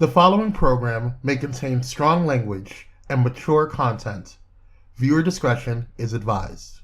The following program may contain strong language and mature content. Viewer discretion is advised.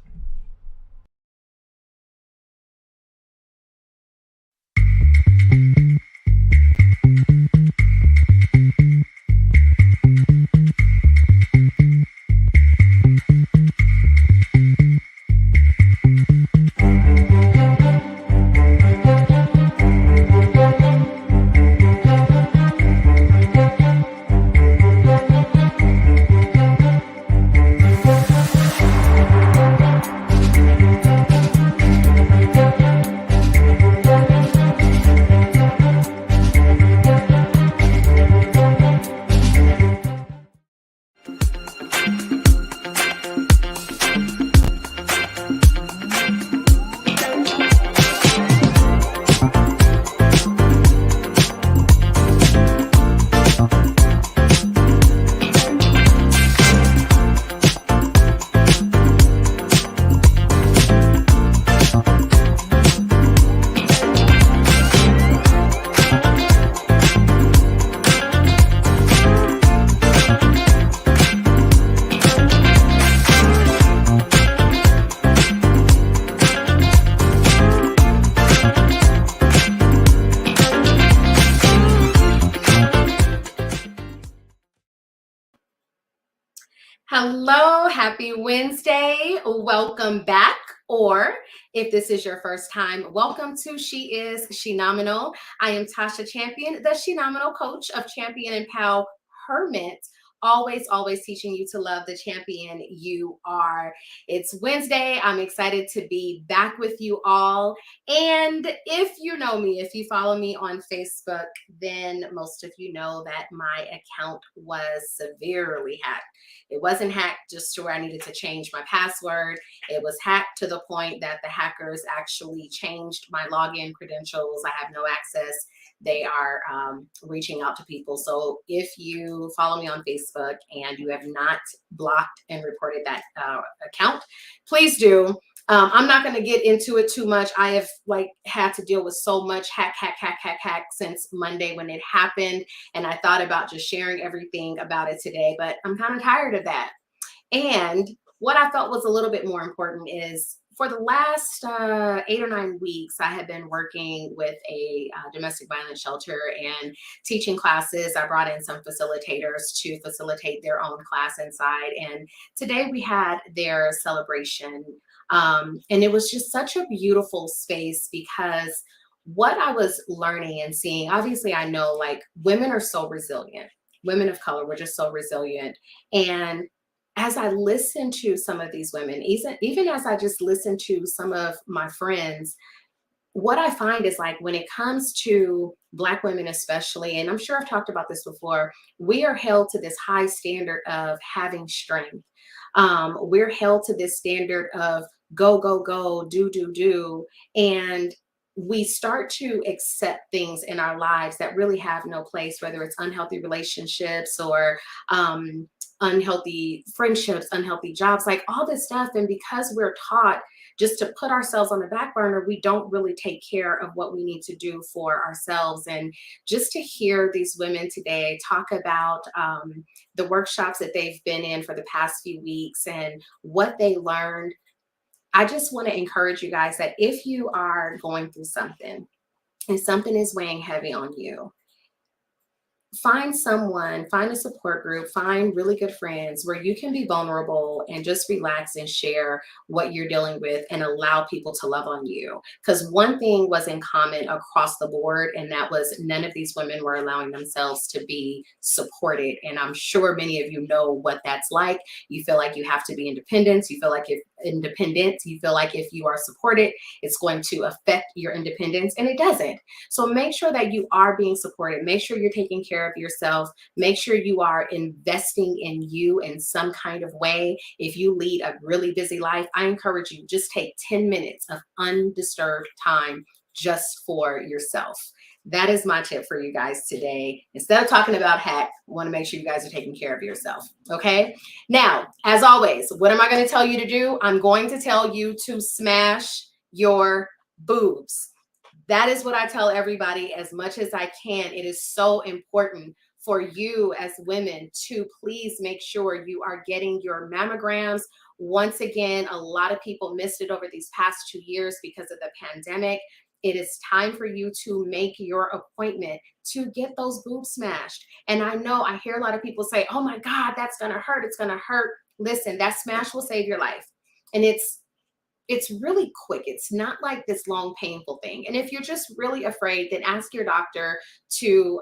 Hello, happy Wednesday. Welcome back. Or if this is your first time, welcome to She is Shenomenal. I am Tasha Champion, the Shenomenal Coach of Champion Empowerment. Always teaching you to love the champion you are. It's Wednesday. I'm excited to be back with you all. And if you know me, if you follow me on Facebook, then most of you know that my account was severely hacked. It wasn't hacked just to where I needed to change my password. It was hacked to the point that the hackers actually changed my login credentials. I have no access. They are reaching out to people. So if you follow me on Facebook and you have not blocked and reported that account, please do. I'm not going to get into it too much. I have had to deal with so much hack since Monday when it happened. And I thought about just sharing everything about it today, but I'm kind of tired of that. And what I felt was a little bit more important is for the last 8 or 9 weeks, I have been working with a domestic violence shelter and teaching classes. I brought in some facilitators to facilitate their own class inside. And today we had their celebration. And it was just such a beautiful space because what I was learning and seeing, obviously I know women are so resilient. Women of color, we're just so resilient. And as I listen to some of these women, even as I just listen to some of my friends, what I find is when it comes to Black women especially, and I'm sure I've talked about this before, we are held to this high standard of having strength. We're held to this standard of go, do. And we start to accept things in our lives that really have no place, whether it's unhealthy relationships or unhealthy friendships, unhealthy jobs, all this stuff. And because we're taught just to put ourselves on the back burner, we don't really take care of what we need to do for ourselves. And just to hear these women today talk about the workshops that they've been in for the past few weeks and what they learned, I just want to encourage you guys that if you are going through something and something is weighing heavy on you, find a support group, find really good friends where you can be vulnerable and just relax and share what you're dealing with and allow people to love on you. Because one thing was in common across the board, and that was none of these women were allowing themselves to be supported. And I'm sure many of you know what that's like. You feel like you have to be independent. You feel like if you are supported, it's going to affect your independence, and it doesn't. So make sure that you are being supported. Make sure you're taking care of yourself. Make sure you are investing in you in some kind of way. If you lead a really busy life, I encourage you, just take 10 minutes of undisturbed time just for yourself. That is my tip for you guys today. Instead of talking about hack, I want to make sure you guys are taking care of yourself. Okay. Now, as always, what am I going to tell you to do? I'm going to tell you to smash your boobs. That is what I tell everybody as much as I can. It is so important for you as women to please make sure you are getting your mammograms. Once again, a lot of people missed it over these past 2 years because of the pandemic. It is time for you to make your appointment to get those boobs smashed. And I know I hear a lot of people say, oh my God, that's gonna hurt. It's gonna hurt. Listen, that smash will save your life. And it's really quick. It's not like this long, painful thing. And if you're just really afraid, then ask your doctor to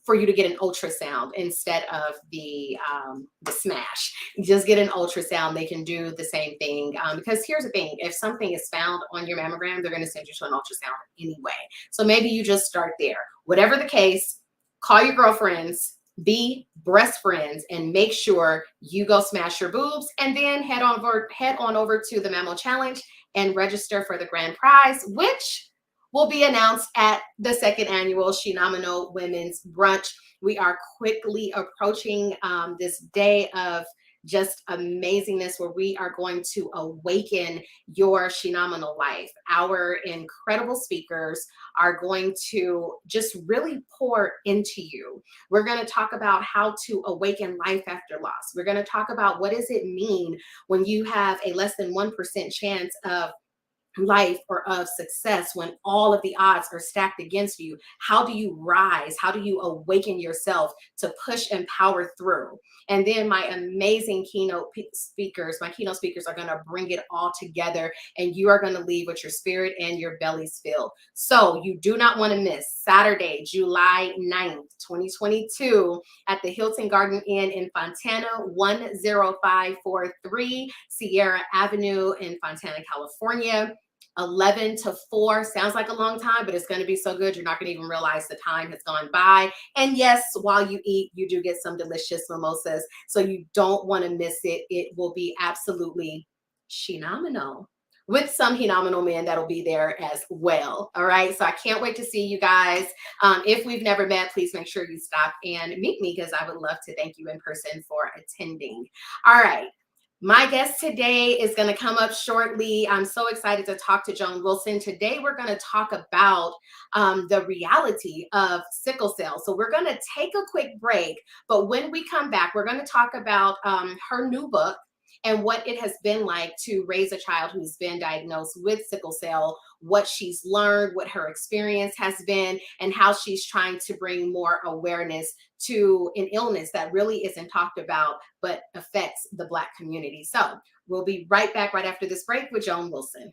for you to get an ultrasound instead of the smash. Just get an ultrasound. They can do the same thing. Because here's the thing, if something is found on your mammogram, they're going to send you to an ultrasound anyway. So maybe you just start there. Whatever the case, call your girlfriends, be breast friends, and make sure you go smash your boobs, and then head on over to the Mammo Challenge and register for the grand prize, which will be announced at the second annual Shenomenal Women's Brunch. We are quickly approaching this day of just amazingness where we are going to awaken your Shenomenal life. Our incredible speakers are going to just really pour into you. We're going to talk about how to awaken life after loss. We're going to talk about what does it mean when you have a less than 1% chance of life or of success when all of the odds are stacked against you. How do you rise? How do you awaken yourself to push and power through? And then my amazing keynote speakers are going to bring it all together, and you are going to leave with your spirit and your bellies filled. So you do not want to miss Saturday, July 9th, 2022 at the Hilton Garden Inn in Fontana, 10543 Sierra Avenue in Fontana, California. 11 to 4 sounds like a long time, but it's going to be so good you're not going to even realize the time has gone by. And yes, while you eat, you do get some delicious mimosas, so you don't want to miss it. It will be absolutely phenomenal, with some phenomenal men that'll be there as well. All right, so I can't wait to see you guys. If we've never met, please make sure you stop and meet me, because I would love to thank you in person for attending. All right. My guest today is going to come up shortly. I'm so excited to talk to Joan Wilson. Today, we're going to talk about the reality of sickle cell. So we're going to take a quick break, but when we come back, we're going to talk about her new book and what it has been like to raise a child who's been diagnosed with sickle cell, what she's learned, what her experience has been, and how she's trying to bring more awareness to an illness that really isn't talked about, but affects the Black community. So we'll be right back right after this break with Joan Wilson.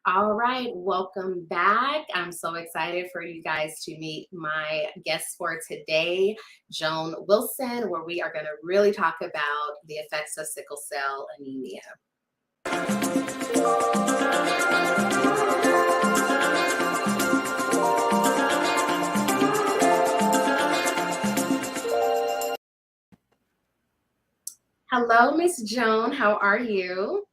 All right, welcome back. I'm so excited for you guys to meet my guest for today, Joan Wilson, where we are going to really talk about the effects of sickle cell anemia. Hello, Miss Joan. How are you?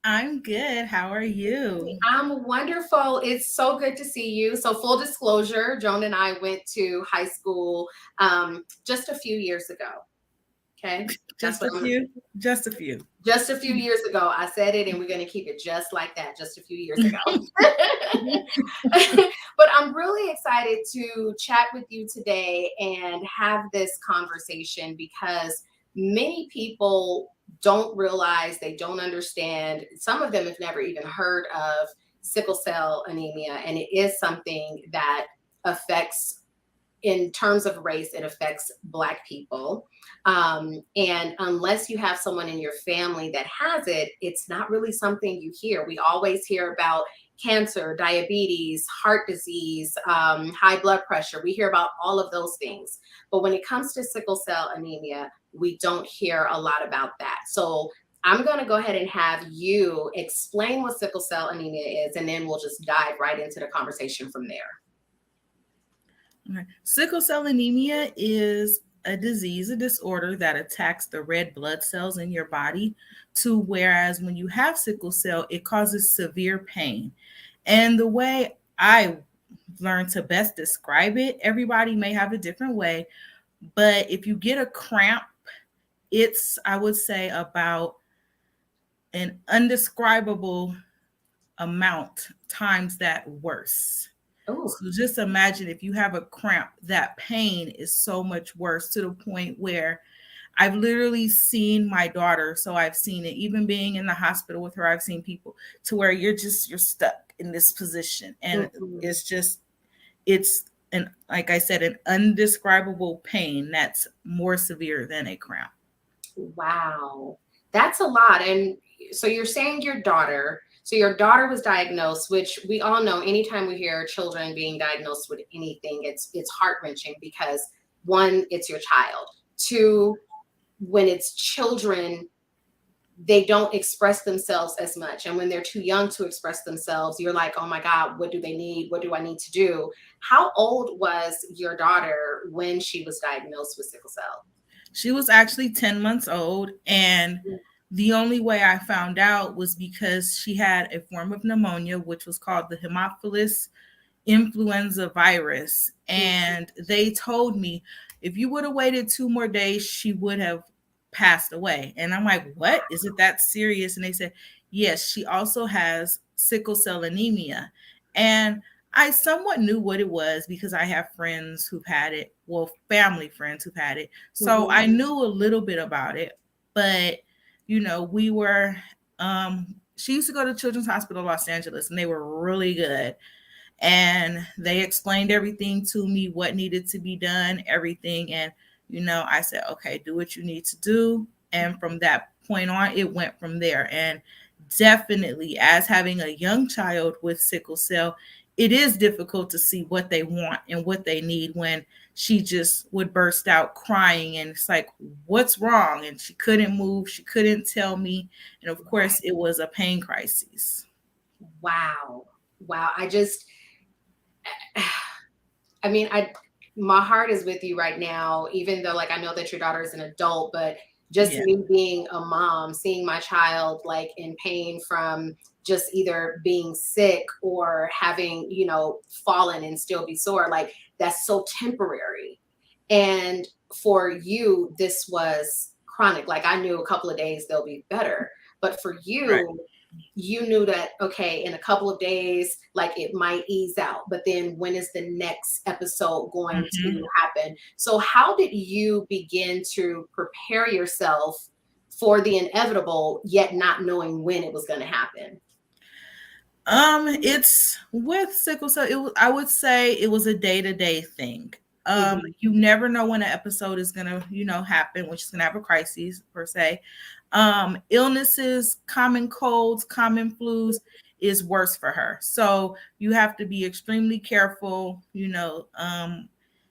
I'm good. How are you? I'm wonderful. It's so good to see you. So full disclosure, Joan and I went to high school just a few years ago. Okay. Just a few. Just a few years ago. I said it, and we're going to keep it just like that. Just a few years ago. But I'm really excited to chat with you today and have this conversation, because many people don't realize, they don't understand. Some of them have never even heard of sickle cell anemia, and it is something that affects, in terms of race, it affects Black people. And unless you have someone in your family that has it, it's not really something you hear. We always hear about cancer, diabetes, heart disease, high blood pressure. We hear about all of those things. But when it comes to sickle cell anemia, we don't hear a lot about that. So I'm going to go ahead and have you explain what sickle cell anemia is, and then we'll just dive right into the conversation from there. Okay. Sickle cell anemia is a disease, a disorder that attacks the red blood cells in your body, to whereas when you have sickle cell, it causes severe pain. And the way I learned to best describe it, everybody may have a different way, but if you get a cramp, it's, I would say, about an undescribable amount times that worse. Ooh. So just imagine if you have a cramp, that pain is so much worse, to the point where I've literally seen my daughter. So I've seen it, even being in the hospital with her, I've seen people to where you're stuck in this position. And it's an, like I said, an undescribable pain that's more severe than a cramp. Wow. That's a lot. And so you're saying your daughter was diagnosed, which we all know, anytime we hear children being diagnosed with anything, it's heart-wrenching, because one, it's your child. Two, when it's children, they don't express themselves as much. And when they're too young to express themselves, you're like, oh my God, what do they need? What do I need to do? How old was your daughter when she was diagnosed with sickle cell? She was actually 10 months old. And the only way I found out was because she had a form of pneumonia, which was called the Haemophilus influenza virus. And they told me if you would have waited 2 more days, she would have passed away. And I'm like, what? Is it that serious? And they said, yes, she also has sickle cell anemia. And I somewhat knew what it was because I have friends who've had it, well, family friends who've had it. So I knew a little bit about it. But, you know, we were, she used to go to Children's Hospital Los Angeles, and they were really good. And they explained everything to me, what needed to be done, everything. And, you know, I said, okay, do what you need to do. And from that point on, it went from there. And definitely, as having a young child with sickle cell, it is difficult to see what they want and what they need when she just would burst out crying. And it's like, what's wrong? And she couldn't move. She couldn't tell me. And of course, it was a pain crisis. Wow. My heart is with you right now, even though, like, I know that your daughter is an adult, but just me being a mom, seeing my child like in pain from just either being sick or having, you know, fallen and still be sore, like, that's so temporary. And for you, this was chronic. Like, I knew a couple of days they'll be better, but for you, Right. You knew that, okay, in a couple of days, like, it might ease out, but then when is the next episode going to happen? So how did you begin to prepare yourself for the inevitable, yet not knowing when it was going to happen? It's with sickle cell, I would say it was a day-to-day thing. You never know when an episode is gonna, you know, happen, which is gonna have a crisis per se. Illnesses, common colds, common flus is worse for her. So you have to be extremely careful, you know,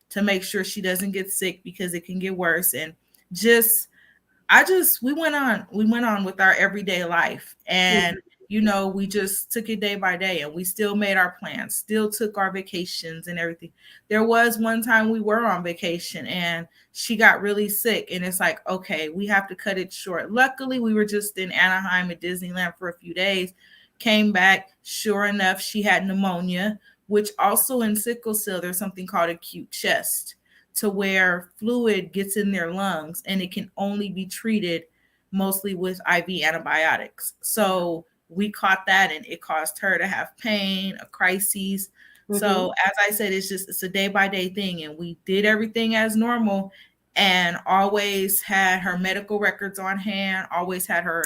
to make sure she doesn't get sick, because it can get worse. And we went on with our everyday life. And you know, we just took it day by day, and we still made our plans, still took our vacations and everything. There was one time we were on vacation and she got really sick, and it's like, okay, we have to cut it short. Luckily, we were just in Anaheim at Disneyland for a few days, came back. Sure enough, she had pneumonia, which also in sickle cell, there's something called acute chest, to where fluid gets in their lungs, and it can only be treated mostly with IV antibiotics. So we caught that, and it caused her to have pain, a crisis. So as I said, it's a day by day thing, and we did everything as normal. and always had her medical records on hand, always had her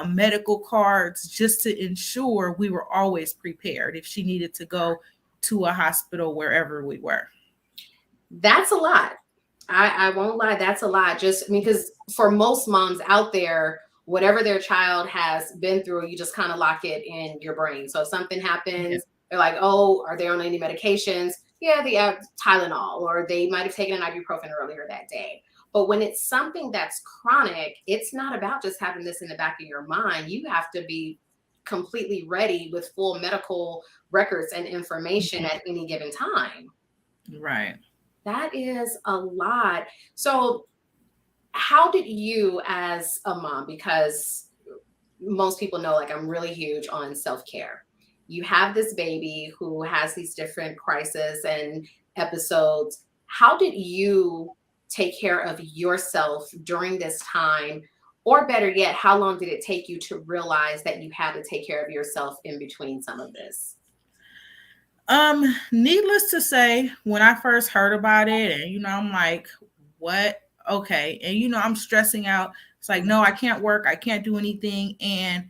medical cards, just to ensure we were always prepared if she needed to go to a hospital wherever we were. That's a lot. I won't lie, that's a lot. Just because for most moms out there, whatever their child has been through, you just kind of lock it in your brain. So if something happens, they're like, oh, are they on any medications? Yeah, they have Tylenol, or they might have taken an ibuprofen earlier that day. But when it's something that's chronic, it's not about just having this in the back of your mind. You have to be completely ready with full medical records and information at any given time. Right. That is a lot. So how did you as a mom, because most people know, like, I'm really huge on self-care. You have this baby who has these different crises and episodes. How did you take care of yourself during this time? Or better yet, how long did it take you to realize that you had to take care of yourself in between some of this? Needless to say, when I first heard about it, and I'm like, what? Okay. And I'm stressing out. It's like, no, I can't work, I can't do anything. And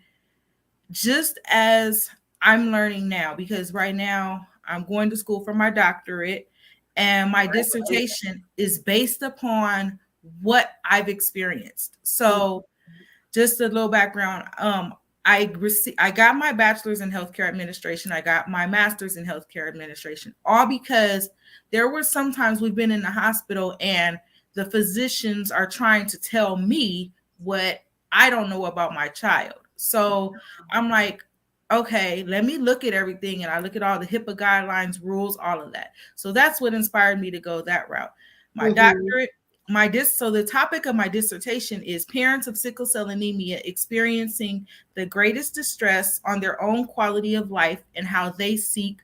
just as I'm learning now, because right now I'm going to school for my doctorate, and my dissertation is based upon what I've experienced. So just a little background. I got my bachelor's in healthcare administration. I got my master's in healthcare administration, all because there were sometimes we've been in the hospital and the physicians are trying to tell me what I don't know about my child. So I'm like, okay, let me look at everything. And I look at all the HIPAA guidelines, rules, all of that. So that's what inspired me to go that route. My doctorate, so the topic of my dissertation is parents of sickle cell anemia experiencing the greatest distress on their own quality of life and how they seek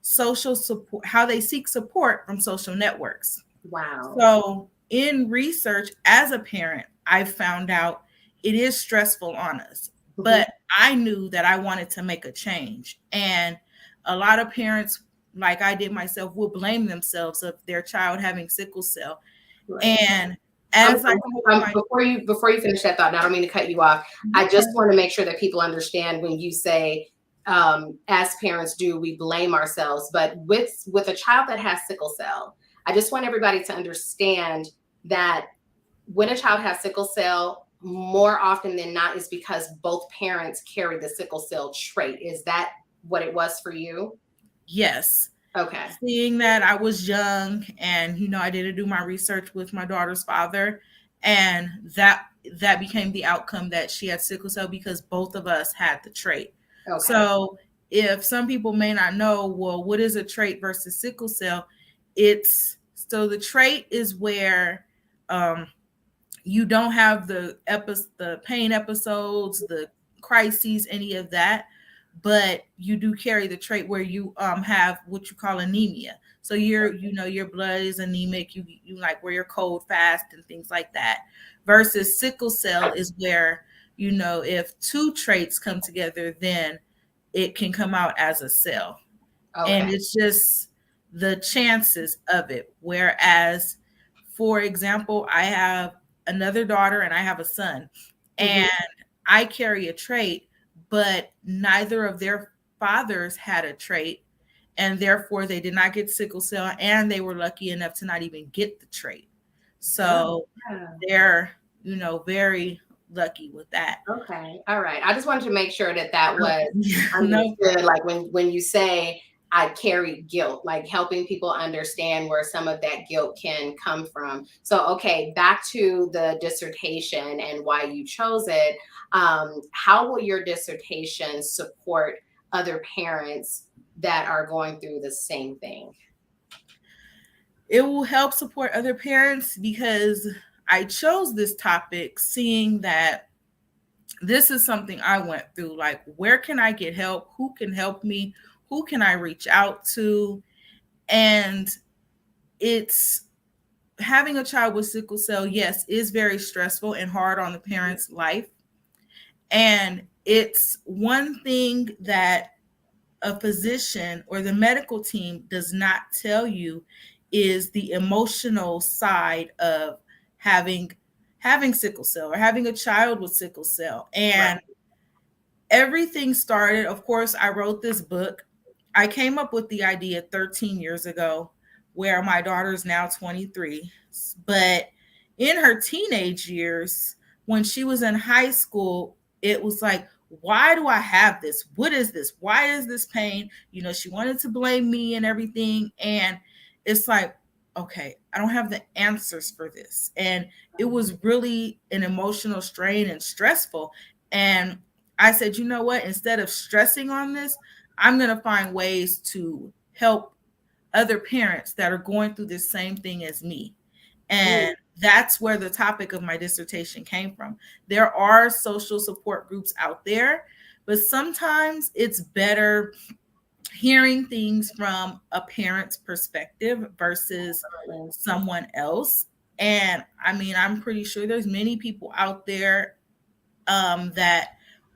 social support, from social networks. Wow. So in research as a parent, I found out it is stressful on us, but I knew that I wanted to make a change. And a lot of parents, like I did myself, will blame themselves of their child having sickle cell. Right. And as before you finish that thought, and I don't mean to cut you off, I just want to make sure that people understand when you say, as parents do, we blame ourselves. But with a child that has sickle cell, I just want everybody to understand that when a child has sickle cell, more often than not is because both parents carry the sickle cell trait. Is that what it was for you? Yes. Okay. Seeing that I was young, and I didn't do my research with my daughter's father, and that became the outcome that she had sickle cell because both of us had the trait. Okay. So if some people may not know, well, what is a trait versus sickle cell? So the trait is where you don't have the pain episodes, the crises, any of that. But you do carry the trait where you have what you call anemia. So your blood is anemic. You like where you're cold, fast, and things like that. Versus sickle cell is where if two traits come together, then it can come out as a cell. Okay. And it's just the chances of it. Whereas, for example, I have another daughter and I have a son, and I carry a trait, but neither of their fathers had a trait, and therefore they did not get sickle cell, and they were lucky enough to not even get the trait. So they're, very lucky with that. Okay. All right. I just wanted to make sure that was understood. Like when you say I carry guilt, like helping people understand where some of that guilt can come from. So, okay, back to the dissertation and why you chose it. How will your dissertation support other parents that are going through the same thing? It will help support other parents because I chose this topic seeing that this is something I went through. Like, where can I get help? Who can help me? Who can I reach out to? And it's having a child with sickle cell, yes, is very stressful and hard on the parent's life. And it's one thing that a physician or the medical team does not tell you is the emotional side of having sickle cell or having a child with sickle cell. And Right. everything started, of course, I wrote this book. I came up with the idea 13 years ago, where my daughter is now 23. But in her teenage years, when she was in high school, it was like, why do I have this? What is this? Why is this pain? You know, she wanted to blame me and everything. And it's like, okay, I don't have the answers for this. And it was really an emotional strain and stressful. And I said, you know what? Instead of stressing on this, I'm going to find ways to help other parents that are going through the same thing as me. And that's where the topic of my dissertation came from. There are social support groups out there, but sometimes it's better hearing things from a parent's perspective versus someone else. And I mean, I'm pretty sure there's many people out there that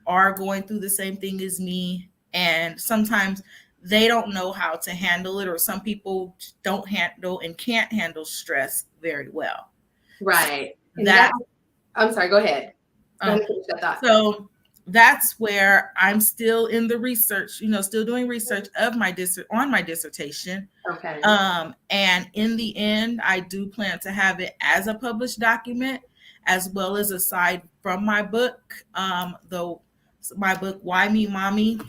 are going through the same thing as me. And sometimes they don't know how to handle it, or some people don't handle and can't handle stress very well. Right. And That, I'm sorry, go ahead. So that's where I'm still in the research, you know, still doing research of my on my dissertation. Okay. And in the end, I do plan to have it as a published document, as well as aside from my book, though my book, Why Me Mommie.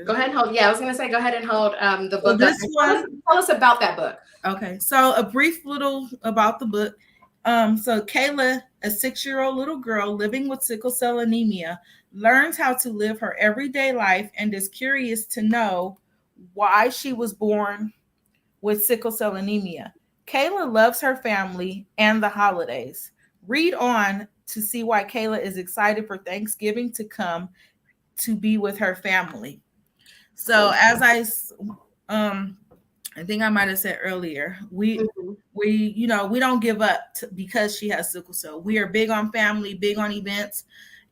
Go ahead and hold. Yeah, I was going to say, go ahead and hold the book. So this one, tell us about that book. Okay, so a brief little about the book. So Kayla, a 6-year-old little girl living with sickle cell anemia, learns how to live her everyday life and is curious to know why she was born with sickle cell anemia. Kayla loves her family and the holidays. Read on to see why Kayla is excited for Thanksgiving to come to be with her family. So as I think I might have said earlier, we don't give up because she has sickle cell. We are big on family, big on events.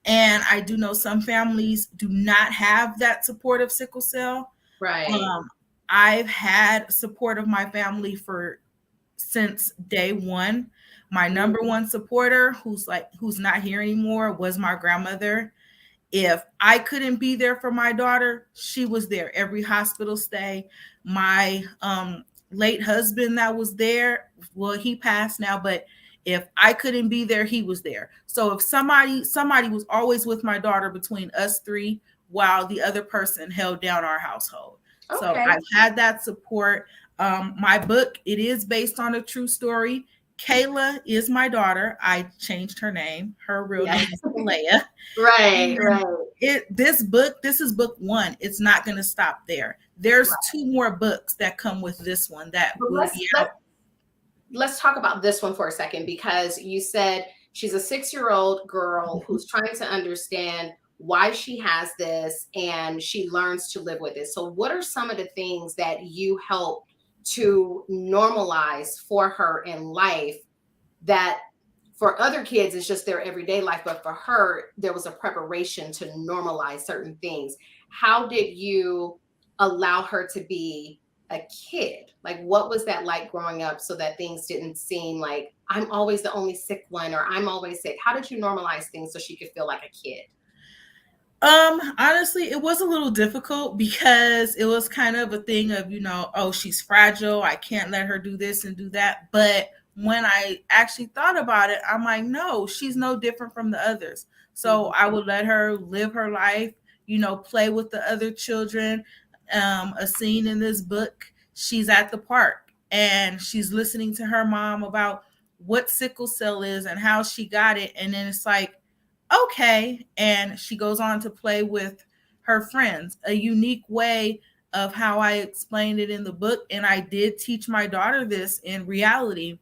And I do know some families do not have that support of sickle cell. Right. I've had support of my family since day one. My number one supporter, who's not here anymore, was my grandmother. If I couldn't be there for my daughter, she was there every hospital stay. My late husband that was there, well, he passed now, but if I couldn't be there, he was there. So if somebody was always with my daughter between us three, while the other person held down our household. Okay. So I've had that support. My book, it is based on a true story. Kayla is my daughter. I changed her name. Her real name is Leia. Right. This is book one. It's not going to stop there. There's two more books that come with this one that will be out. Let's talk about this one for a second, because you said she's a 6-year-old girl who's trying to understand why she has this, and she learns to live with it. So what are some of the things that you help to normalize for her in life that for other kids it's just their everyday life, but for her there was a preparation to normalize certain things? How did you allow her to be a kid? Like, what was that like growing up, so that things didn't seem like I'm always the only sick one, or I'm always sick? How did you normalize things so she could feel like a kid? Honestly, it was a little difficult, because it was kind of a thing of, oh, she's fragile, I can't let her do this and do that. But when I actually thought about it, I'm like, no, she's no different from the others. So I would let her live her life, play with the other children. A scene in this book, she's at the park and she's listening to her mom about what sickle cell is and how she got it. And then it's like, okay. And she goes on to play with her friends, a unique way of how I explained it in the book. And I did teach my daughter this in reality.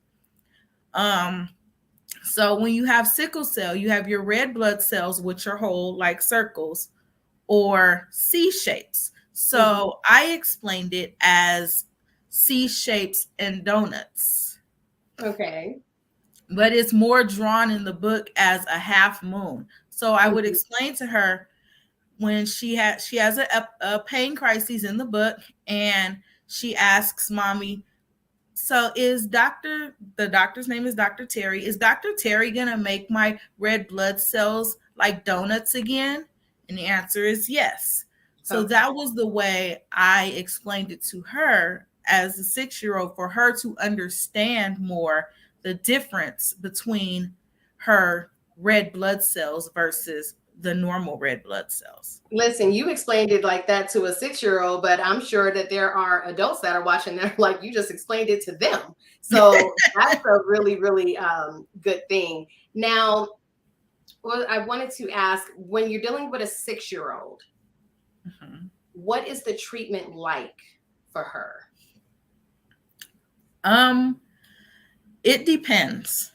So when you have sickle cell, you have your red blood cells, which are whole like circles or C shapes. So I explained it as C shapes and donuts. Okay. But it's more drawn in the book as a half moon. So I would explain to her when she has a pain crisis in the book, and she asks mommy, So the doctor's name is Dr. Terry. Is Dr. Terry going to make my red blood cells like donuts again? And the answer is yes. So that was the way I explained it to her as a 6-year-old, for her to understand more the difference between her red blood cells versus the normal red blood cells. Listen, you explained it like that to a 6-year-old, but I'm sure that there are adults that are watching that like you just explained it to them. So that's a really, really good thing. Now, well, I wanted to ask, when you're dealing with a 6-year-old, what is the treatment like for her? It depends.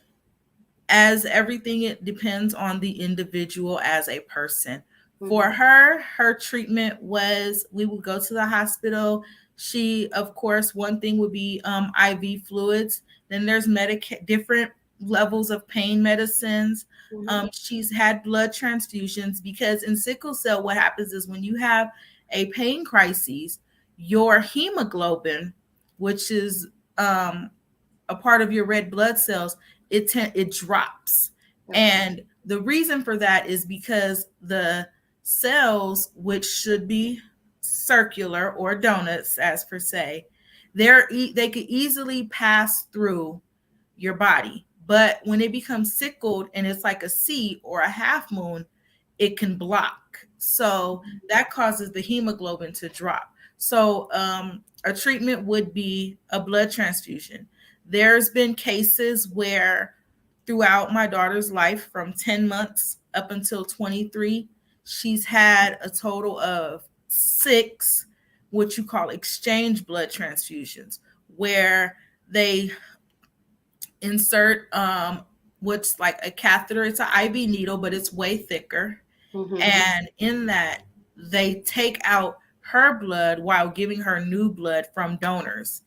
As everything, it depends on the individual as a person. For her treatment was, we would go to the hospital. She, of course, one thing would be IV fluids. Then there's different levels of pain medicines. She's had blood transfusions, because in sickle cell, what happens is when you have a pain crisis, your hemoglobin, which is a part of your red blood cells, it drops. And the reason for that is because the cells, which should be circular or donuts as per se, they could easily pass through your body. But when it becomes sickled and it's like a C or a half moon, it can block. So that causes the hemoglobin to drop. So a treatment would be a blood transfusion. There's been cases where throughout my daughter's life, from 10 months up until 23, she's had a total of 6, what you call exchange blood transfusions, where they insert what's like a catheter. It's an IV needle, but it's way thicker. And in that, they take out her blood while giving her new blood from donors.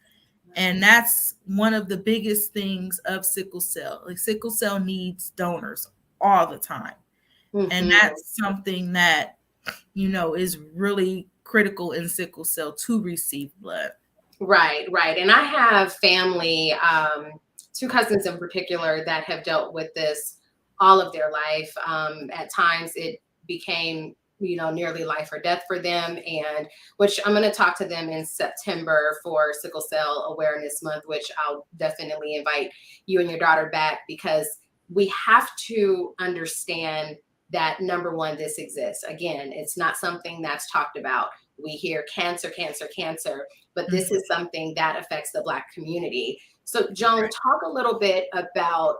And that's one of the biggest things of sickle cell. Like, sickle cell needs donors all the time. And that's something that, is really critical in sickle cell, to receive blood. Right. And I have family, 2 cousins in particular, that have dealt with this all of their life. At times it became, nearly life or death for them, and which I'm going to talk to them in September for Sickle Cell Awareness Month, which I'll definitely invite you and your daughter back, because we have to understand that, number one, this exists. Again, it's not something that's talked about. We hear cancer, but this is something that affects the Black community. So, Joan, talk a little bit about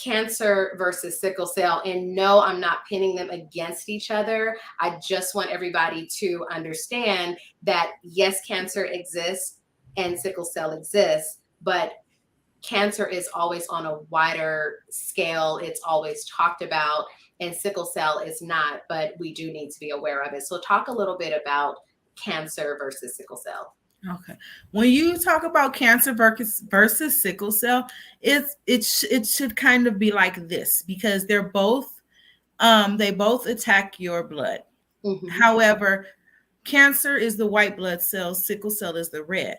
cancer versus sickle cell. And no, I'm not pinning them against each other. I just want everybody to understand that, yes, cancer exists and sickle cell exists, but cancer is always on a wider scale. It's always talked about, and sickle cell is not, but we do need to be aware of it. So talk a little bit about cancer versus sickle cell. Okay. When you talk about cancer versus sickle cell, it should kind of be like this, because they're both they both attack your blood. However, cancer is the white blood cells, sickle cell is the red.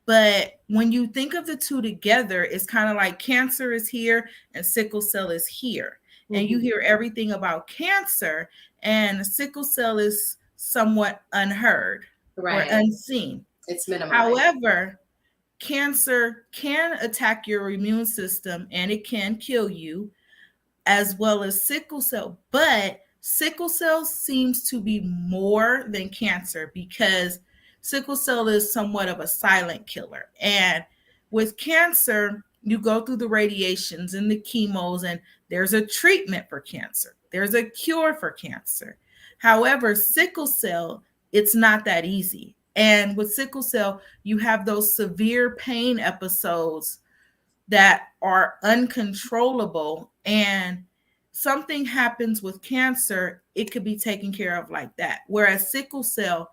But when you think of the two together, it's kind of like cancer is here and sickle cell is here. And you hear everything about cancer, and sickle cell is somewhat unheard or unseen. It's minimized. However, cancer can attack your immune system and it can kill you, as well as sickle cell. But sickle cell seems to be more than cancer, because sickle cell is somewhat of a silent killer. And with cancer, you go through the radiations and the chemos, and there's a treatment for cancer. There's a cure for cancer. However, sickle cell, it's not that easy. And with sickle cell, you have those severe pain episodes that are uncontrollable, and something happens with cancer, it could be taken care of like that. Whereas sickle cell,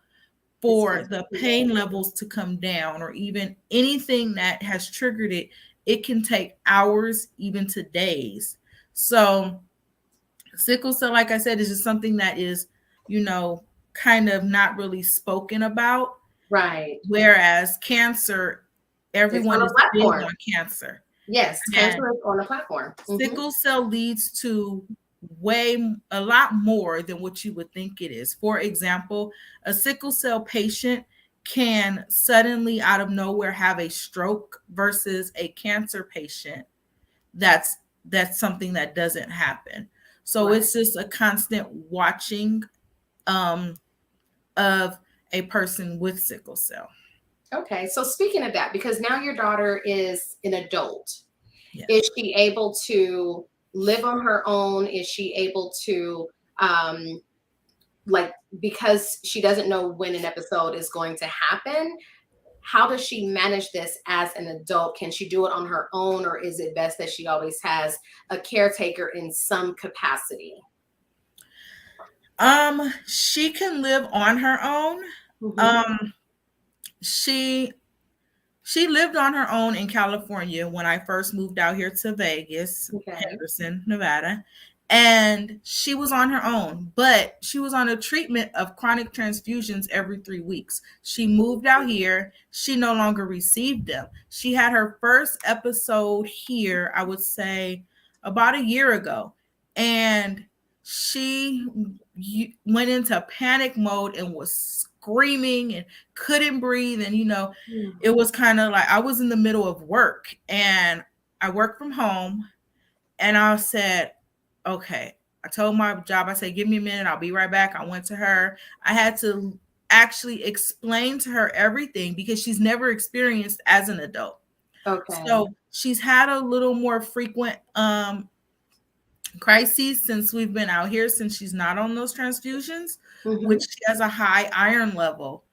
for the pain levels to come down, or even anything that has triggered it, it can take hours, even to days. So sickle cell, like I said, is just something that is, kind of not really spoken about. Right. Whereas cancer, everyone is big platform. on cancer. Yes, cancer is on a platform. Sickle cell leads to a lot more than what you would think it is. For example, a sickle cell patient can suddenly out of nowhere have a stroke versus a cancer patient. That's something that doesn't happen. So it's just a constant watching of a person with sickle cell. Okay, so speaking of that, because now your daughter is an adult, Yes. Is she able to live on her own? Is she able to, because she doesn't know when an episode is going to happen, how does she manage this as an adult? Can she do it on her own, or is it best that she always has a caretaker in some capacity? She can live on her own. She lived on her own in California when I first moved out here to Vegas, Henderson, Nevada. And she was on her own, but she was on a treatment of chronic transfusions every 3 weeks. She moved out here. She no longer received them. She had her first episode here, I would say, about a year ago. And she went into panic mode and was screaming and couldn't breathe. And, it was kind of like I was in the middle of work and I work from home. And I said, okay, I told my job, I said, give me a minute. I'll be right back. I went to her. I had to actually explain to her everything because she's never experienced as an adult. Okay. So she's had a little more frequent crises since we've been out here, since she's not on those transfusions, which she has a high iron level.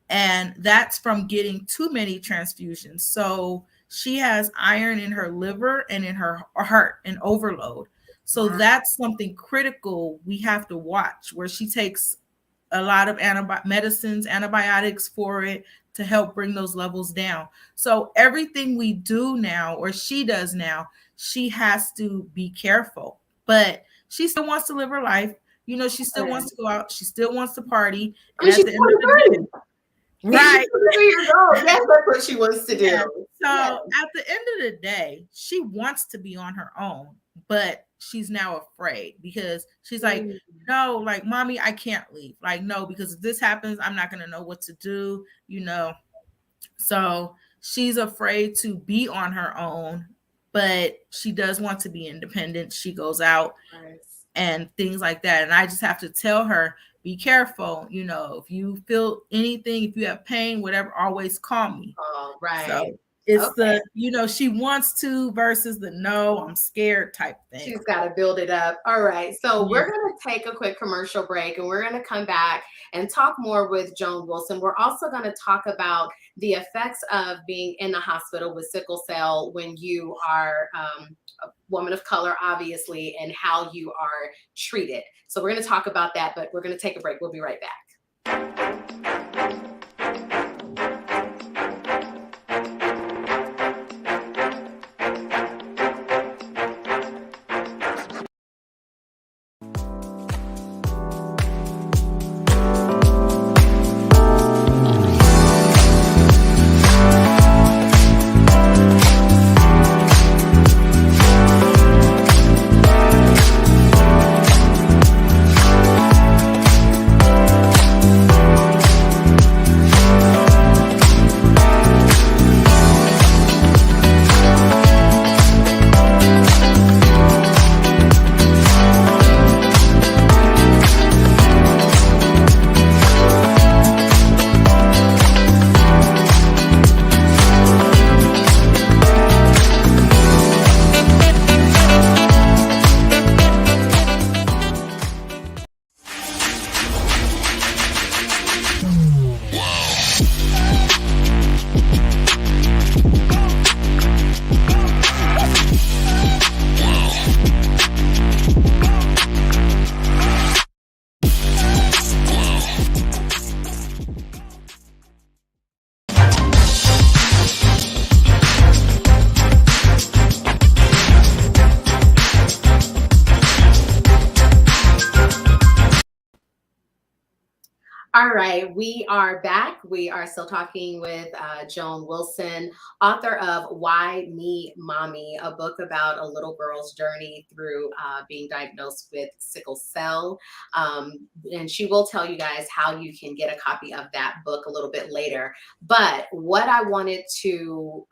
And that's from getting too many transfusions. So she has iron in her liver and in her heart, an overload. So that's something critical we have to watch, where she takes a lot of antibiotics for it to help bring those levels down. So everything we do now, or she does now, she has to be careful. But she still wants to live her life. She still wants to go out. She still wants to party. And at the end of the day, right. That's what she wants to do. Yeah. So at the end of the day, she wants to be on her own, but she's now afraid because she's like, no, like, mommy, I can't leave. Like, no, because if this happens, I'm not going to know what to do, So she's afraid to be on her own, but she does want to be independent. She goes out and things like that. And I just have to tell her, be careful. If you feel anything, if you have pain, whatever, always call me. Oh, right. So it's she wants to versus the no, I'm scared type thing. She's got to build it up. All right. So we're going to take a quick commercial break and we're going to come back and talk more with Joan Wilson. We're also going to talk about the effects of being in the hospital with sickle cell when you are a woman of color, obviously, and how you are treated. So we're going to talk about that, but we're going to take a break. We'll be right back. All right, we are back. We are still talking with Joan Wilson, author of Why Me Mommie, a book about a little girl's journey through being diagnosed with sickle cell. And she will tell you guys how you can get a copy of that book a little bit later. But what I wanted to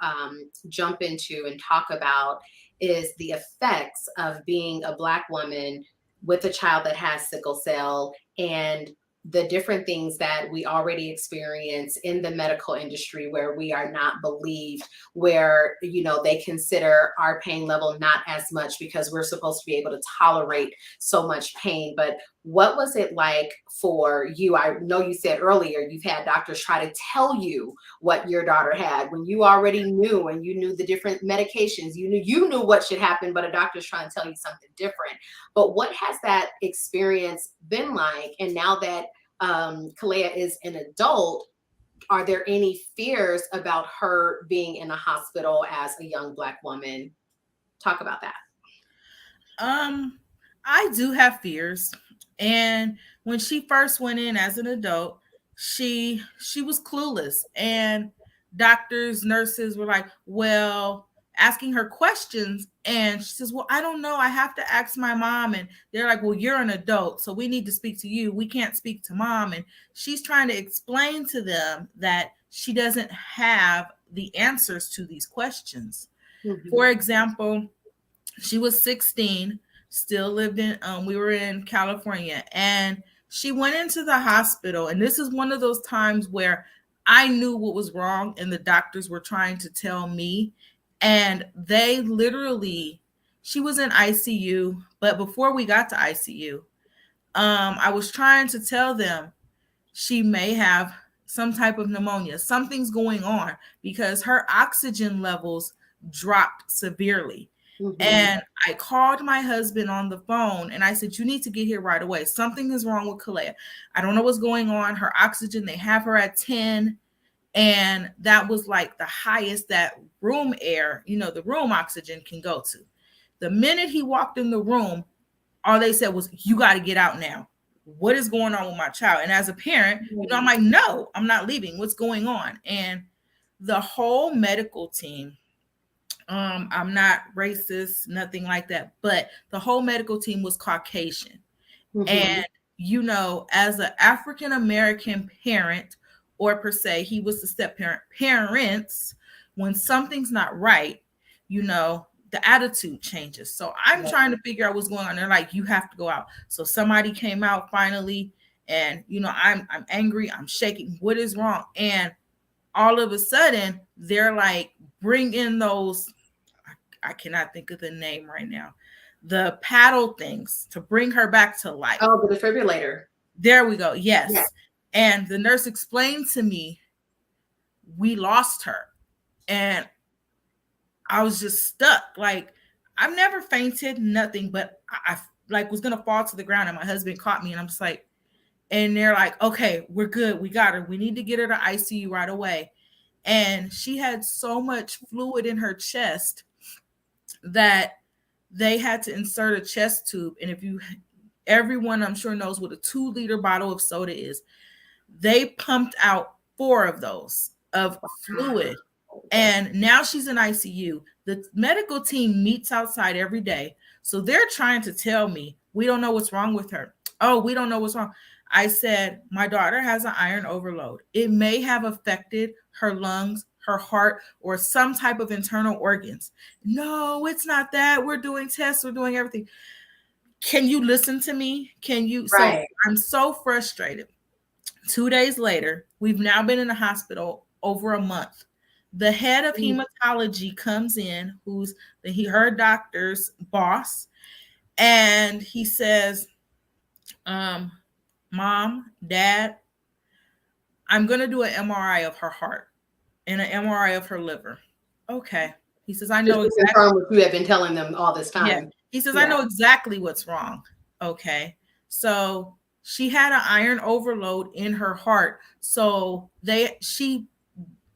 jump into and talk about is the effects of being a Black woman with a child that has sickle cell, and the different things that we already experience in the medical industry where we are not believed, where, you know, they consider our pain level not as much because we're supposed to be able to tolerate so much pain. But what was it like for you? I know you said earlier you've had doctors try to tell you what your daughter had when you already knew, and you knew the different medications, you knew what should happen, but a doctor's trying to tell you something different. But what has that experience been like? And now that Kalea is an adult, are there any fears about her being in a hospital as a young Black woman? Talk about that. I do have fears. And when she first went in as an adult, she was clueless. And doctors, nurses were like, well, asking her questions. And she says, well, I don't know. I have to ask my mom. And they're like, well, you're an adult, so we need to speak to you. We can't speak to mom. And she's trying to explain to them that she doesn't have the answers to these questions. Mm-hmm. For example, she was 16, still lived in, we were in California, and she went into the hospital. And this is one of those times where I knew what was wrong and the doctors were trying to tell me. And they literally, she was in ICU, but before we got to ICU, I was trying to tell them she may have some type of pneumonia. Something's going on because her oxygen levels dropped severely. Mm-hmm. And I called my husband on the phone and I said, you need to get here right away. Something is wrong with Kalea. I don't know what's going on. Her oxygen, they have her at 10. And that was like the highest that room air, you know, the room oxygen can go to. The minute he walked in the room, all they said was, you got to get out now. What is going on with my child? And as a parent, you know, I'm like, no, I'm not leaving. What's going on? And the whole medical team, I'm not racist, nothing like that, but the whole medical team was Caucasian. Mm-hmm. And, you know, as an African-American parent, or per se, he was the step parent, parents, when something's not right, you know, the attitude changes. So I'm trying to figure out what's going on. They're like, you have to go out. So somebody came out finally, and, you know, I'm angry, I'm shaking. What is wrong? And all of a sudden, they're like, bring in those, I cannot think of the name right now, the paddle things to bring her back to life. Oh, the defibrillator. There we go. Yes. Yeah. And the nurse explained to me, we lost her. And I was just stuck. Like, I've never fainted, nothing, but I like was going to fall to the ground, and my husband caught me, and I'm just like, and they're like, okay, we're good. We got her. We need to get her to ICU right away. And she had so much fluid in her chest that they had to insert a chest tube. And everyone I'm sure knows what a 2-liter bottle of soda is. They pumped out 4 of those of fluid. And now she's in ICU. The medical team meets outside every day. So they're trying to tell me, we don't know what's wrong with her. Oh, we don't know what's wrong. I said, my daughter has an iron overload. It may have affected her lungs, her heart, or some type of internal organs. No, it's not that. We're doing tests. We're doing everything. Can you listen to me? Can you? Right. So I'm so frustrated. 2 days later, we've now been in the hospital over a month. The head of hematology comes in, who's her doctor's boss, and he says, Mom, Dad, I'm going to do an MRI of her heart and an MRI of her liver. Okay. He says, I know exactly what you have been telling them all this time. Yeah. He says, I know exactly what's wrong. Okay. So she had an iron overload in her heart. So she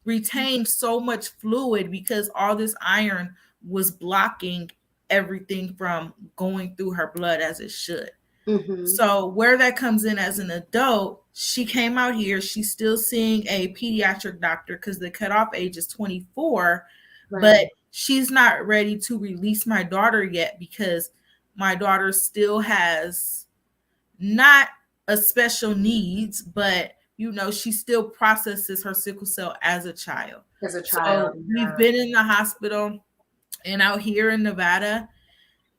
retained so much fluid because all this iron was blocking everything from going through her blood as it should. Mm-hmm. So where that comes in as an adult, she came out here. She's still seeing a pediatric doctor because the cutoff age is 24, Right. but she's not ready to release my daughter yet because my daughter still has not a special needs, but she still processes her sickle cell as a child. As a So child. we've been in the hospital, and out here in Nevada,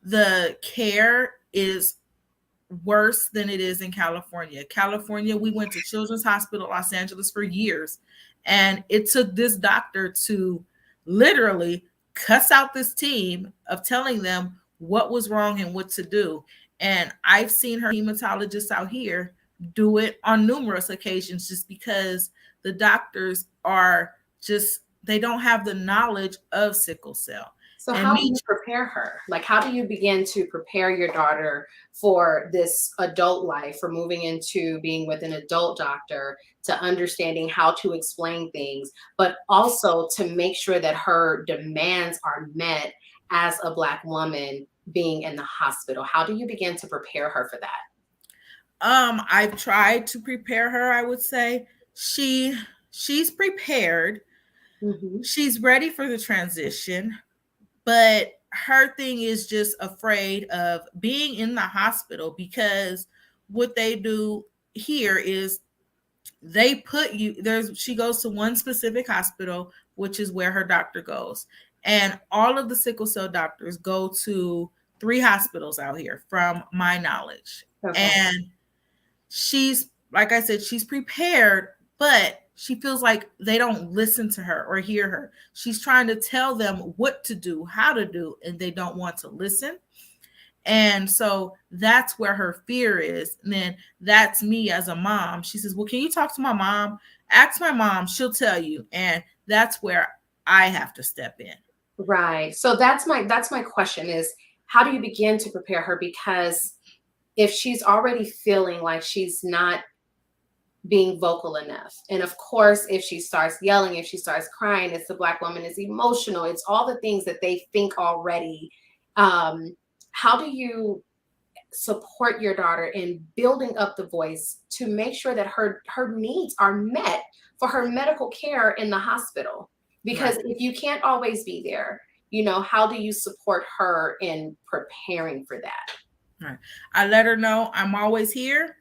the care is worse than it is in California. California, we went to Children's Hospital Los Angeles for years, and it took this doctor to literally cuss out this team of telling them what was wrong and what to do. And I've seen her hematologists out here do it on numerous occasions just because the doctors are just, they don't have the knowledge of sickle cell. So how do you prepare her? Like, how do you begin to prepare your daughter for this adult life, for moving into being with an adult doctor, to understanding how to explain things, but also to make sure that her demands are met as a Black woman being in the hospital? How do you begin to prepare her for that? I've tried to prepare her. I would say she's prepared. Mm-hmm. She's ready for the transition, but her thing is just afraid of being in the hospital because what they do here is they put you she goes to one specific hospital, which is where her doctor goes. And all of the sickle cell doctors go to 3 hospitals out here from my knowledge. Okay. And she's, like I said, she's prepared, but she feels like they don't listen to her or hear her. She's trying to tell them what to do, how to do, and they don't want to listen. And so that's where her fear is. And then that's me as a mom. She says, well, can you talk to my mom? Ask my mom, she'll tell you. And that's where I have to step in. Right. So that's my question is, how do you begin to prepare her? Because if she's already feeling like she's not being vocal enough, and of course, if she starts yelling, if she starts crying, it's the Black woman is emotional. It's all the things that they think already. How do you support your daughter in building up the voice to make sure that her needs are met for her medical care in the hospital? Because if you can't always be there, how do you support her in preparing for that? Right. I let her know I'm always here.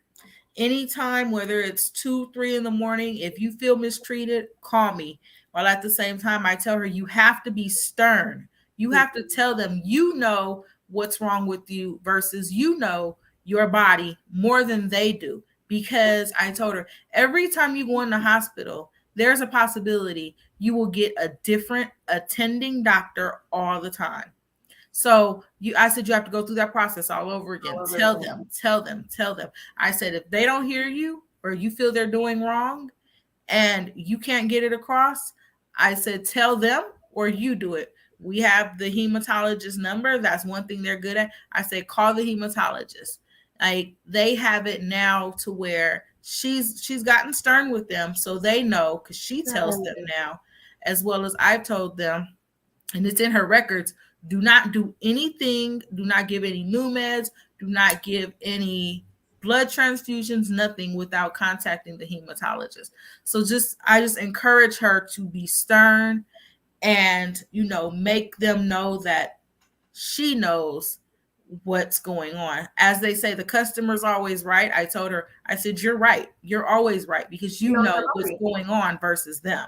Anytime, whether it's 2, 3 in the morning, if you feel mistreated, call me. While at the same time, I tell her you have to be stern. You have to tell them what's wrong with you versus your body more than they do. Because I told her every time you go in the hospital, there's a possibility you will get a different attending doctor all the time. So I said, you have to go through that process all over again. Tell them. I said, if they don't hear you or you feel they're doing wrong and you can't get it across, I said, tell them or you do it. We have the hematologist number. That's one thing they're good at. I say, call the hematologist. Like, they have it now to where she's gotten stern with them. So they know, because she tells them now, as well as I've told them, and it's in her records, do not do anything. Do not give any new meds. Do not give any blood transfusions, nothing without contacting the hematologist. So I just encourage her to be stern and, make them know that she knows what's going on. As they say, the customer's always right. I told her, I said, you're right. You're always right because you know what's going on versus them.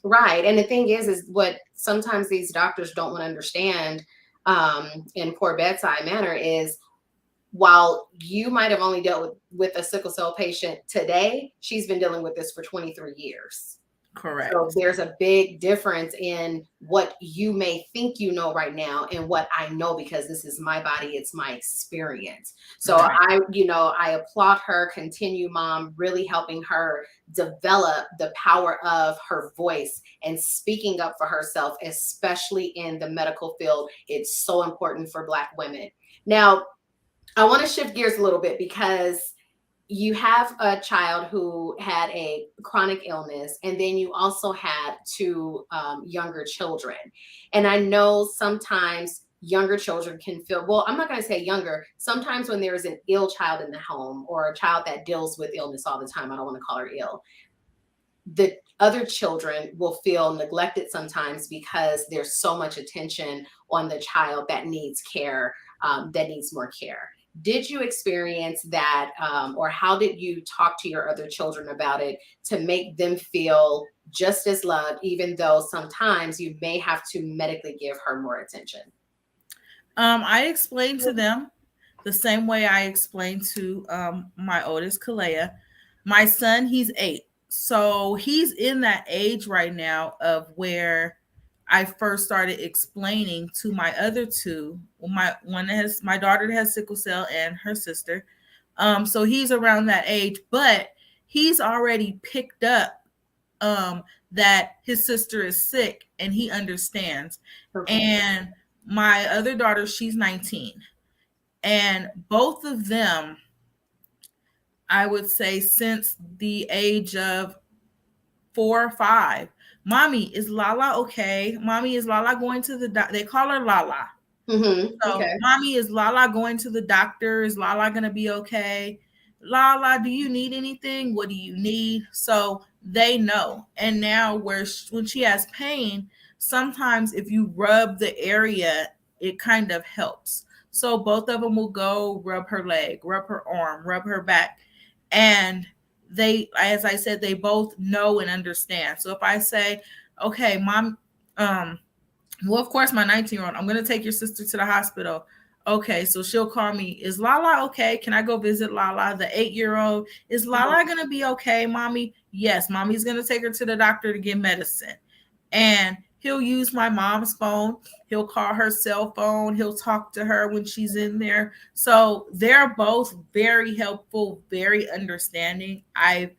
Right. And the thing is what sometimes these doctors don't want to understand in poor bedside manner is, while you might have only dealt with a sickle cell patient today, she's been dealing with this for 23 years. Correct. So there's a big difference in what you may think right now and what I know, because this is my body, it's my experience. So I applaud her. Continue, Mom, really helping her develop the power of her voice and speaking up for herself, especially in the medical field. It's so important for Black women. Now, I want to shift gears a little bit because you have a child who had a chronic illness, and then you also had 2 younger children. And I know sometimes younger children can feel, well, I'm not going to say younger. Sometimes when there is an ill child in the home or a child that deals with illness all the time, I don't want to call her ill, the other children will feel neglected sometimes because there's so much attention on the child that needs care, that needs more care. Did you experience that, or how did you talk to your other children about it to make them feel just as loved, even though sometimes you may have to medically give her more attention? I explained to them the same way I explained to my oldest, Kalea. My son, he's 8. So he's in that age right now of where I first started explaining to my other two. My daughter that has sickle cell and her sister. So he's around that age, but he's already picked up that his sister is sick and he understands. Okay. And my other daughter, she's 19. And both of them, I would say since the age of 4 or 5, Mommy, is Lala okay? Mommy, is Lala going to the doctor? They call her Lala. Mm-hmm. So, Okay. Mommy, is Lala going to the doctor? Is Lala going to be okay? Lala, do you need anything? What do you need? So they know. And now when she has pain, sometimes if you rub the area, it kind of helps. So both of them will go rub her leg, rub her arm, rub her back. And they, as I said, they both know and understand. So if I say, okay, Mom, well, of course, my 19-year-old, I'm going to take your sister to the hospital. Okay, so she'll call me. Is Lala okay? Can I go visit Lala? The 8-year-old, is Lala going to be okay, Mommy? Yes, Mommy's going to take her to the doctor to get medicine. And he'll use my mom's phone. He'll call her cell phone. He'll talk to her when she's in there. So they're both very helpful, very understanding. I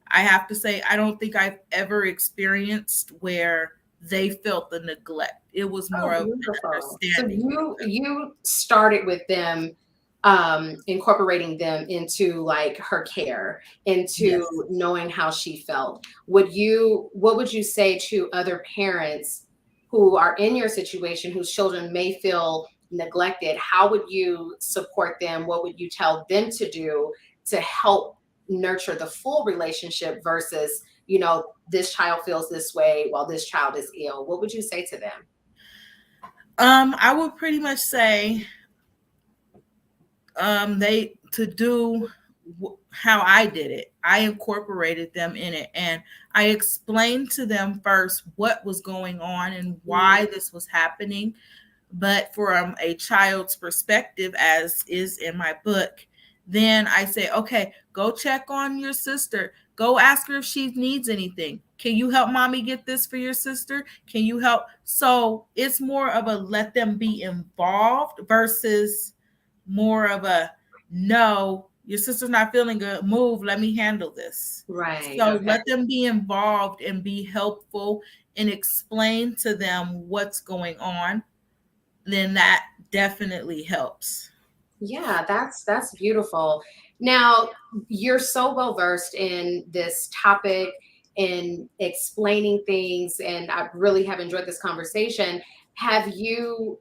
have to say, I don't think I've ever experienced where they felt the neglect. It was more of understanding. So you started with them, incorporating them into like her care, into knowing how she felt. What would you say to other parents who are in your situation, whose children may feel neglected? How would you support them? What would you tell them to do to help nurture the full relationship versus, this child feels this way while this child is ill? What would you say to them? I would pretty much say they to do how I did it. I incorporated them in it, and I explained to them first what was going on and why this was happening. But from a child's perspective, as is in my book, then I say, okay, go check on your sister. Go ask her if she needs anything. Can you help Mommy get this for your sister? Can you help? So it's more of a let them be involved versus more of a, no, your sister's not feeling good. Move, let me handle this. Right. So okay. Let them be involved and be helpful and explain to them what's going on. Then that definitely helps. Yeah, that's beautiful. Now, you're so well versed in this topic, in explaining things, and I really have enjoyed this conversation. Have you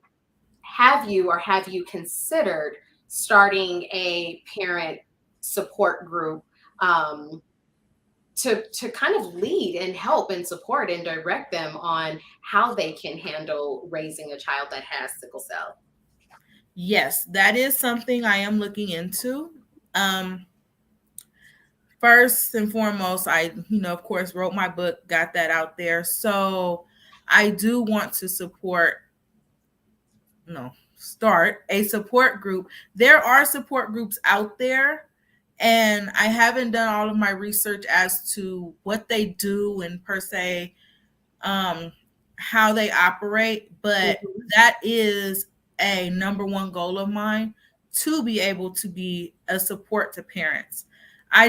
considered starting a parent support group to kind of lead and help and support and direct them on how they can handle raising a child that has sickle cell? Yes, that is something I am looking into. First and foremost, I, of course, wrote my book, got that out there. So I do want to start a support group. There are support groups out there, and I haven't done all of my research as to what they do and per se, how they operate, but that is a number one goal of mine, to be able to be a support to parents. I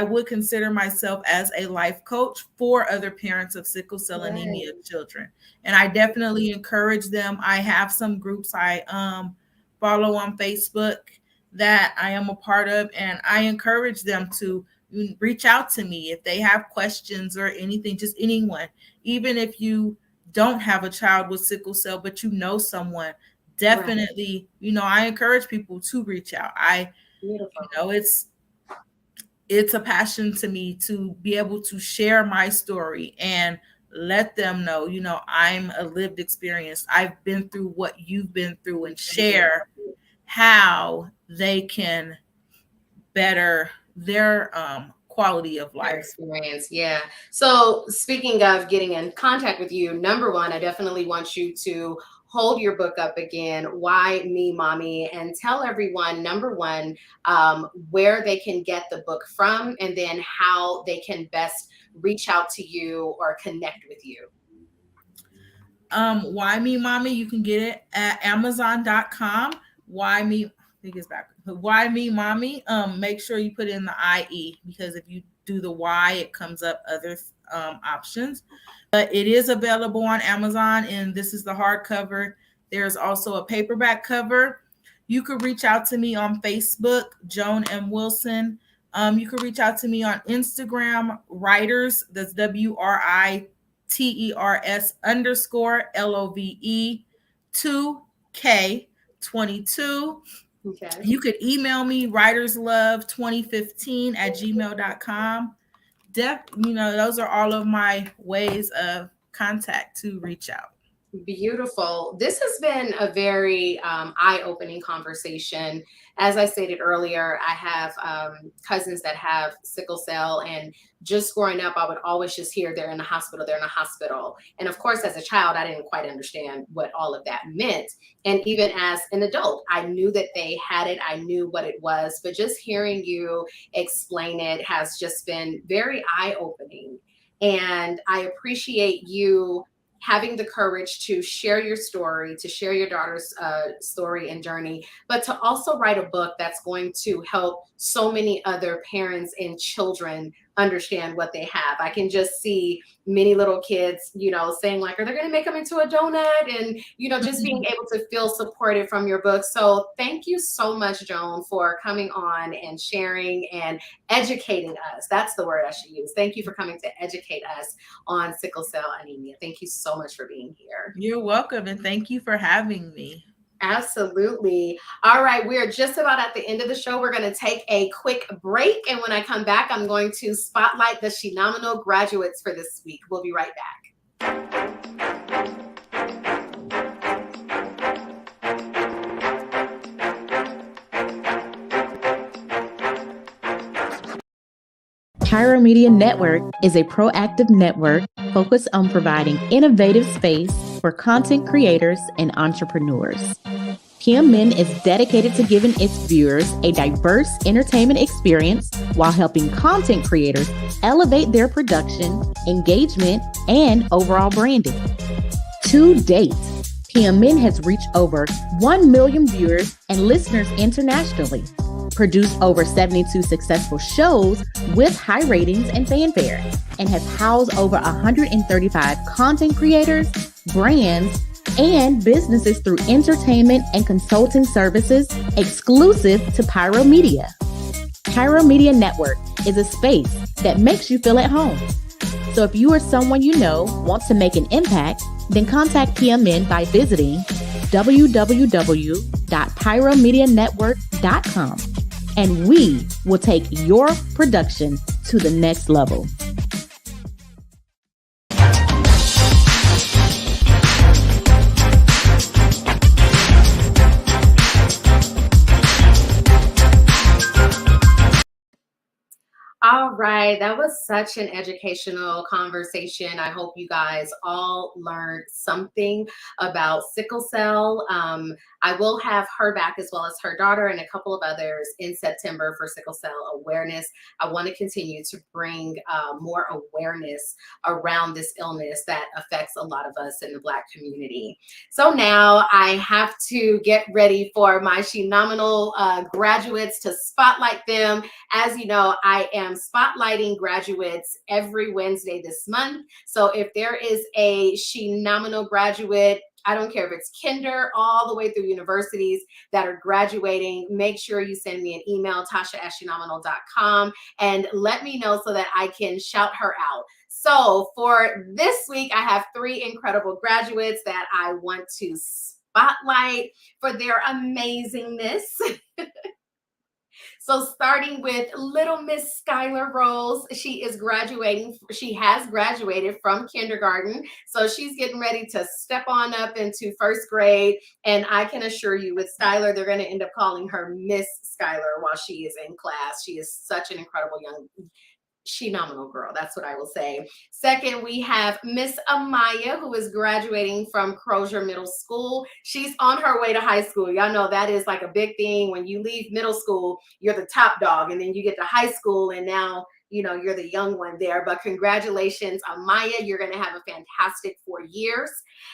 would consider myself as a life coach for other parents of sickle cell anemia children. And I definitely encourage them. I have some groups I follow on Facebook that I am a part of, and I encourage them to reach out to me if they have questions or anything, just anyone. Even if you don't have a child with sickle cell, but you know someone, definitely, I encourage people to reach out. Beautiful. It's a passion to me to be able to share my story and let them know, I'm a lived experience. I've been through what you've been through, and share how they can better their quality of Your life. experience, yeah. So speaking of getting in contact with you, number one, I definitely want you to hold your book up again, Why Me Mommie, and tell everyone, number one, where they can get the book from, and then how they can best reach out to you or connect with you. Why Me Mommie, you can get it at Amazon.com. Why Me, I think it's back. Why Me Mommie. Make sure you put in the IE, because if you do the Y, it comes up other options. But it is available on Amazon, and this is the hardcover. There's also a paperback cover. You could reach out to me on Facebook, Joan M. Wilson. You could reach out to me on Instagram, Writers. That's WRITERS _LOVE 2K22. Okay. You could email me, writerslove2015@gmail.com. Those are all of my ways of contact to reach out. Beautiful. This has been a very eye-opening conversation. As I stated earlier, I have cousins that have sickle cell, and just growing up, I would always just hear they're in the hospital, they're in the hospital. And of course, as a child, I didn't quite understand what all of that meant. And even as an adult, I knew that they had it, I knew what it was, but just hearing you explain it has just been very eye-opening. And I appreciate you having the courage to share your story, to share your daughter's story and journey, but to also write a book that's going to help so many other parents and children understand what they have. I can just see many little kids, saying like, are they going to make them into a donut? And, just being able to feel supported from your book. So thank you so much, Joan, for coming on and sharing and educating us. That's the word I should use. Thank you for coming to educate us on sickle cell anemia. Thank you so much for being here. You're welcome. And thank you for having me. Absolutely. All right. We're just about at the end of the show. We're going to take a quick break. And when I come back, I'm going to spotlight the Shenomenal graduates for this week. We'll be right back. Pyro Media Network is a proactive network focused on providing innovative space for content creators and entrepreneurs. PMN is dedicated to giving its viewers a diverse entertainment experience while helping content creators elevate their production, engagement, and overall branding. To date, PMN has reached over 1 million viewers and listeners internationally, produced over 72 successful shows with high ratings and fanfare, and has housed over 135 content creators, brands, and businesses through entertainment and consulting services exclusive to Pyro Media. Pyro Media Network is a space that makes you feel at home. So if you or someone you know wants to make an impact, then contact PMN by visiting www.pyromedianetwork.com, and we will take your production to the next level. All right, that was such an educational conversation. I hope you guys all learned something about sickle cell. I will have her back as well as her daughter and a couple of others in September for sickle cell awareness. I want to continue to bring more awareness around this illness that affects a lot of us in the Black community. So now I have to get ready for my Shenomenal graduates to spotlight them. As you know, I am spotlighting graduates every Wednesday this month. So if there is a Shenomenal graduate, I don't care if it's kinder all the way through universities that are graduating, make sure you send me an email, tasha@shenomenal.com, and let me know so that I can shout her out. So for this week, I have 3 incredible graduates that I want to spotlight for their amazingness. So starting with little Miss Skylar Rose, she has graduated from kindergarten. So she's getting ready to step on up into first grade. And I can assure you with Skylar, they're going to end up calling her Miss Skylar while she is in class. She is such an incredible young Shenomenal girl. That's what I will say. Second, we have Miss Amaya, who is graduating from Crozier Middle School. She's on her way to high school. Y'all know that is like a big thing. When you leave middle school, you're the top dog, and then you get to high school, and now you're the young one there. But congratulations, Amaya. You're going to have a fantastic 4 years.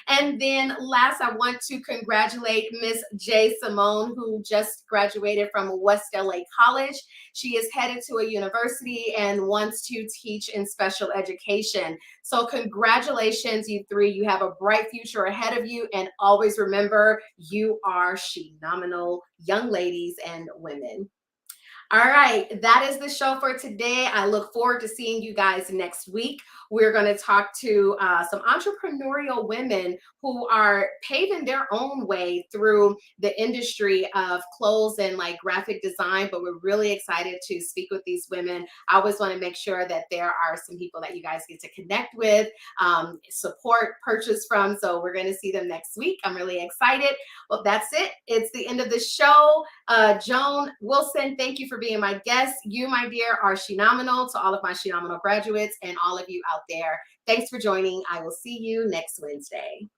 And then last, I want to congratulate Miss J. Simone, who just graduated from West LA College. She is headed to a university and wants to teach in special education. So congratulations, you three. You have a bright future ahead of you. And always remember, you are Shenomenal young ladies and women. All right, that is the show for today. I look forward to seeing you guys next week. We're going to talk to some entrepreneurial women who are paving their own way through the industry of clothes and like graphic design, but we're really excited to speak with these women. I always want to make sure that there are some people that you guys get to connect with, support, purchase from. So we're going to see them next week. I'm really excited. Well, that's it. It's the end of the show. Joan Wilson, thank you for being my guest. You, my dear, are Shenomenal. To all of my Shenomenal graduates and all of you out there, thanks for joining. I will see you next Wednesday.